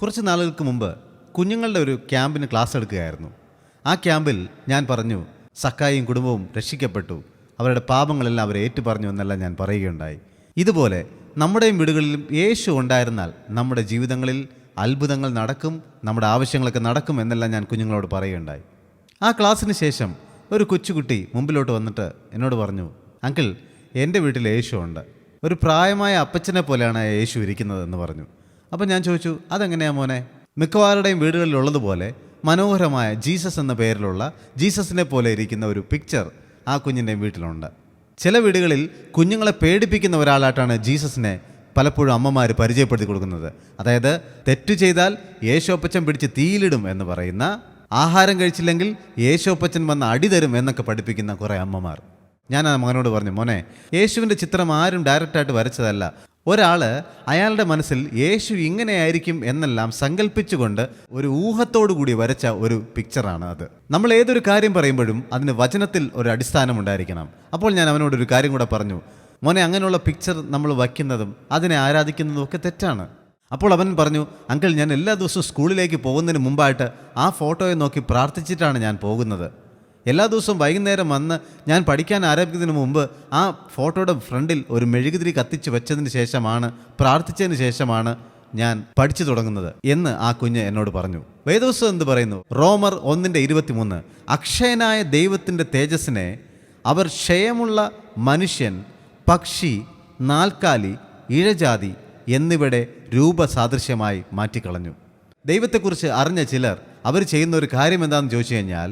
കുറച്ച് നാളുകൾക്ക് മുമ്പ് കുഞ്ഞുങ്ങളുടെ ഒരു ക്യാമ്പിന് ക്ലാസ് എടുക്കുകയായിരുന്നു. ആ ക്യാമ്പിൽ ഞാൻ പറഞ്ഞു, സക്കായിയും കുടുംബവും രക്ഷിക്കപ്പെട്ടു, അവരുടെ പാപങ്ങളെല്ലാം അവർ ഏറ്റുപറഞ്ഞു എന്നെല്ലാം ഞാൻ പറയുകയുണ്ടായി. ഇതുപോലെ നമ്മുടെയും വീടുകളിലും യേശു ഉണ്ടായിരുന്നാൽ നമ്മുടെ ജീവിതങ്ങളിൽ അത്ഭുതങ്ങൾ നടക്കും, നമ്മുടെ ആവശ്യങ്ങളൊക്കെ നടക്കും എന്നെല്ലാം ഞാൻ കുഞ്ഞുങ്ങളോട് പറയുകയുണ്ടായി. ആ ക്ലാസ്സിന് ശേഷം ഒരു കൊച്ചുകുട്ടി മുമ്പിലോട്ട് വന്നിട്ട് എന്നോട് പറഞ്ഞു, അങ്കിൾ, എൻ്റെ വീട്ടിൽ യേശു ഉണ്ട്, ഒരു പ്രായമായ അപ്പച്ചനെ പോലെയാണ് യേശു ഇരിക്കുന്നതെന്ന് പറഞ്ഞു. അപ്പം ഞാൻ ചോദിച്ചു, അതെങ്ങനെയാ മോനെ? മിക്കവാറുടെയും വീടുകളിലുള്ളതുപോലെ മനോഹരമായ ജീസസ് എന്ന പേരിലുള്ള ജീസസിനെ പോലെ ഇരിക്കുന്ന ഒരു പിക്ചർ ആ കുഞ്ഞിൻ്റെയും വീട്ടിലുണ്ട്. ചില വീടുകളിൽ കുഞ്ഞുങ്ങളെ പേടിപ്പിക്കുന്ന ഒരാളായിട്ടാണ് ജീസസിനെ പലപ്പോഴും അമ്മമാർ പരിചയപ്പെടുത്തി കൊടുക്കുന്നത്. അതായത് തെറ്റു ചെയ്താൽ യേശോപ്പച്ചൻ പിടിച്ച് തീയിലിടും എന്ന് പറയുന്ന, ആഹാരം കഴിച്ചില്ലെങ്കിൽ യേശോപ്പച്ചൻ വന്ന് അടി തരും എന്നൊക്കെ പഠിപ്പിക്കുന്ന കുറേ അമ്മമാർ. ഞാൻ ആ മകനോട് പറഞ്ഞു, മോനെ, യേശുവിൻ്റെ ചിത്രം ആരും ഡയറക്റ്റായിട്ട് വരച്ചതല്ല. ഒരാൾ അയാളുടെ മനസ്സിൽ യേശു ഇങ്ങനെയായിരിക്കും എന്നെല്ലാം സങ്കല്പിച്ചുകൊണ്ട് ഒരു ഊഹത്തോടു കൂടി വരച്ച ഒരു പിക്ചറാണ് അത്. നമ്മൾ ഏതൊരു കാര്യം പറയുമ്പോഴും അതിന് വചനത്തിൽ ഒരു അടിസ്ഥാനം ഉണ്ടായിരിക്കണം. അപ്പോൾ ഞാൻ അവനോടൊരു കാര്യം കൂടെ പറഞ്ഞു, മോനെ, അങ്ങനെയുള്ള പിക്ചർ നമ്മൾ വയ്ക്കുന്നതും അതിനെ ആരാധിക്കുന്നതും ഒക്കെ തെറ്റാണ്. അപ്പോൾ അവൻ പറഞ്ഞു, അങ്കിൾ, ഞാൻ എല്ലാ ദിവസവും സ്കൂളിലേക്ക് പോകുന്നതിന് മുമ്പായിട്ട് ആ ഫോട്ടോയെ നോക്കി പ്രാർത്ഥിച്ചിട്ടാണ് ഞാൻ പോകുന്നത്. എല്ലാ ദിവസവും വൈകുന്നേരം വന്ന് ഞാൻ പഠിക്കാൻ ആരംഭിക്കുന്നതിന് മുമ്പ് ആ ഫോട്ടോയുടെ ഫ്രണ്ടിൽ ഒരു മെഴുകുതിരി കത്തിച്ച് വെച്ചതിന് ശേഷമാണ്, പ്രാർത്ഥിച്ചതിന് ശേഷമാണ് ഞാൻ പഠിച്ചു തുടങ്ങുന്നത് എന്ന് ആ കുഞ്ഞ് എന്നോട് പറഞ്ഞു. വേദപുസ്തകം എന്ത് പറയുന്നു? റോമർ 1:23, അക്ഷയനായ ദൈവത്തിൻ്റെ തേജസ്സിനെ അവർ ക്ഷയമുള്ള മനുഷ്യൻ, പക്ഷി, നാൽക്കാലി, ഇഴജാതി എന്നിവയുടെ രൂപസാദൃശ്യമായി മാറ്റിക്കളഞ്ഞു. ദൈവത്തെക്കുറിച്ച് അറിഞ്ഞ ചിലർ അവർ ചെയ്യുന്ന ഒരു കാര്യം എന്താണെന്ന് ചോദിച്ചു കഴിഞ്ഞാൽ,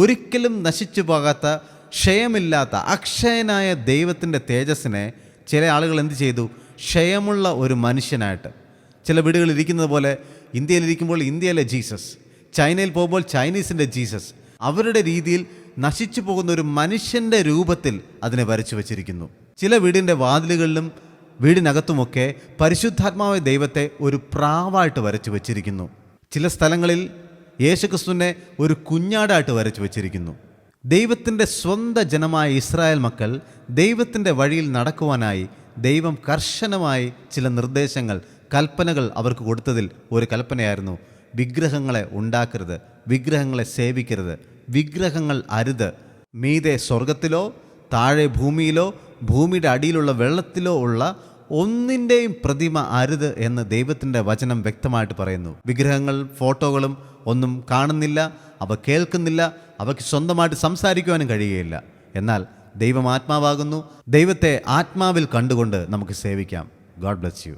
ഒരിക്കലും നശിച്ചു പോകാത്ത, ക്ഷയമില്ലാത്ത, അക്ഷയനായ ദൈവത്തിൻ്റെ തേജസ്സിനെ ചില ആളുകൾ എന്ത് ചെയ്തു? ക്ഷയമുള്ള ഒരു മനുഷ്യനായിട്ട്. ചില വീടുകളിൽ ഇരിക്കുന്നത് പോലെ ഇന്ത്യയിലിരിക്കുമ്പോൾ ഇന്ത്യയിലെ ജീസസ്, ചൈനയിൽ പോകുമ്പോൾ ചൈനീസിൻ്റെ ജീസസ്, അവരുടെ രീതിയിൽ നശിച്ചു പോകുന്ന ഒരു മനുഷ്യൻ്റെ രൂപത്തിൽ അതിനെ വരച്ചു വച്ചിരിക്കുന്നു. ചില വീടിൻ്റെ വാതിലുകളിലും വീടിനകത്തുമൊക്കെ പരിശുദ്ധാത്മാവായ ദൈവത്തെ ഒരു പ്രാവായിട്ട് വരച്ചു വച്ചിരിക്കുന്നു. ചില സ്ഥലങ്ങളിൽ യേശുക്രിസ്തുവിനെ ഒരു കുഞ്ഞാടായിട്ട് വരച്ചു വച്ചിരിക്കുന്നു. ദൈവത്തിൻ്റെ സ്വന്തം ജനമായ ഇസ്രായേൽ മക്കൾ ദൈവത്തിൻ്റെ വഴിയിൽ നടക്കുവാനായി ദൈവം കർശനമായി ചില നിർദ്ദേശങ്ങൾ, കൽപ്പനകൾ അവർക്ക് കൊടുത്തതിൽ ഒരു കൽപ്പനയായിരുന്നു, വിഗ്രഹങ്ങളെ ഉണ്ടാക്കരുത്, വിഗ്രഹങ്ങളെ സേവിക്കരുത്, വിഗ്രഹങ്ങൾ അരുത്. മീതെ സ്വർഗത്തിലോ താഴെ ഭൂമിയിലോ ഭൂമിയുടെ അടിയിലുള്ള വെള്ളത്തിലോ ഉള്ള ഒന്നിൻ്റെയും പ്രതിമ അരുത് എന്ന് ദൈവത്തിൻ്റെ വചനം വ്യക്തമായിട്ട് പറയുന്നു. വിഗ്രഹങ്ങൾ, ഫോട്ടോകളും ഒന്നും കാണുന്നില്ല, അവ കേൾക്കുന്നില്ല, അവയ്ക്ക് സ്വന്തമായിട്ട് സംസാരിക്കുവാനും കഴിയുകയില്ല. എന്നാൽ ദൈവം ആത്മാവാകുന്നു. ദൈവത്തെ ആത്മാവിൽ കണ്ടുകൊണ്ട് നമുക്ക് സേവിക്കാം. God bless you.